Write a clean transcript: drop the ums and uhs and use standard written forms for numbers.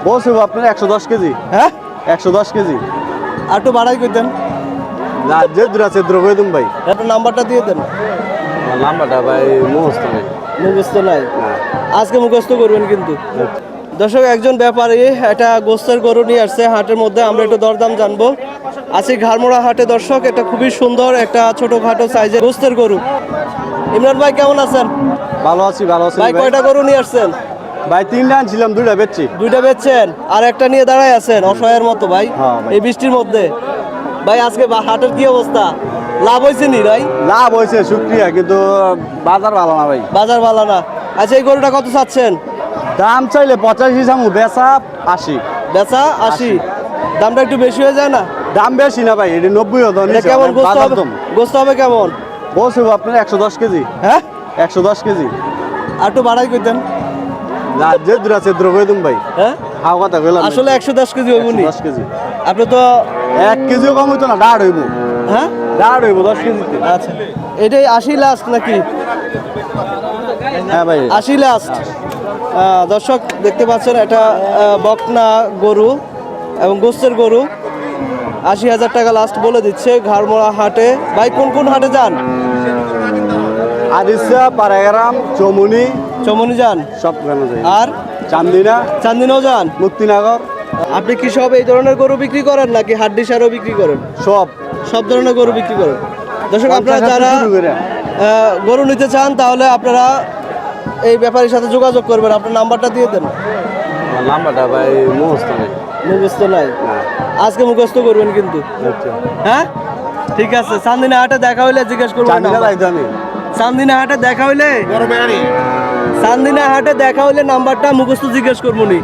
বলছি আপনার 110 কেজি। হ্যাঁ 110 কেজি। আর একটু বাড়াই করতেন। যে দূর আছে দ্রো করে দিন ভাই। আপনার নাম্বারটা দিয়ে দেন। নাম্বারটা ভাই মুখস্থ নেই। মুখস্থ নাই, না। আজকে মুখস্থ করবেন কিন্তু। দর্শক, একজন ব্যাপারী একটা গোস্তের গরু নিয়ে আসছে হাটের মধ্যে, আমরা একটু দরদাম জানবো। আছি ঘাড়মোড়া হাটে দর্শক, এটা খুবই সুন্দর একটা ছোটখাটো সাইজের গোস্তের গরু। ইমরান ভাই কেমন আছেন? ভালো আছি ভালো আছি ভাই ভাই। কয়টা গরু নিয়ে আসছেন? ভাই 3টা আনছিলাম, 2টা বেচছি। দুইটা বেচছেন আর একটা নিয়ে দাঁড়ায় আছেন অসহায়ের মতো ভাই, হ্যাঁ ভাই। এই বৃষ্টির মধ্যে। ভাই আজকে হাটের কি অবস্থা? লাভ হয়েছে নি ভাই? লাভ হয়েছে শুক্রিয়া, কিন্তু বাজার ভালো না ভাই। বাজার ভালো না। আচ্ছা, এই গরুটা কত চাচ্ছেন? দাম চাইলে 85 চামু, বেচা 80। বেচা 80। দামটা একটু বেশি হয়ে যায় না? দাম বেশি না ভাই, এটা 90 হতো। এটা কেমন গোস্ত হবে? গোস্ত হবে কেমন? বলছি আপনার 110 কেজি। হ্যাঁ 110 কেজি। আর একটু বাড়াই করতেন। যে দূর আছে দ্রো করে দিন ভাই। হ্যাঁ হাও কথা কইলাম। আসলে 110 কেজি হইব নি? 10 কেজি। আপনি তো 1 কেজিও কম হইতো না, দাঁড় হইব। হ্যাঁ দাঁড় হইব 10 কেজি। আচ্ছা, এটাই 80 লাস্ট নাকি? হ্যাঁ ভাই। 80 লাস্ট। দর্শক দেখতে পাচ্ছেন, এটা বকনা গরু এবং গোস্তের গরু। 80,000 টাকা লাস্ট বলে দিচ্ছে ঘাড়মোড়া হাটে। ভাই কোন কোন হাটে যান? আদিসা, পাড়াগ্রাম, চমুনি, চমনি যান সব গানে যাই। আর চান্দিনা, চান্দিনাও যান? মুক্তিনগর, আপনি কি সব এই ধরনের গরু বিক্রি করেন নাকি হাড্ডি সারও বিক্রি করেন? সব সব ধরনের গরু বিক্রি করেন। দর্শক, আপনারা 50 যারা শুরু করে। গরু নিতে চান তাহলে আপনারা এই ব্যাপারীর সাথে যোগাযোগ করবেন। আপনার নাম্বারটা দিয়ে দেন। আমার নাম্বারটা ভাই মুখস্থ নেই। মুখস্থ নাই, না। আজকে মুখস্থ করবেন কিন্তু। আচ্ছা। হ্যাঁ ঠিক আছে, চান্দিনা হাটে দেখা হইলে জিজ্ঞেস করবেন। চান্দিনা যাইতো আমি। চান্দিনা হাটে দেখা হইলে, চান্দিনা হাটে দেখা হইলে নাম্বারটা মুখস্থ জিজ্ঞেস করবো নি।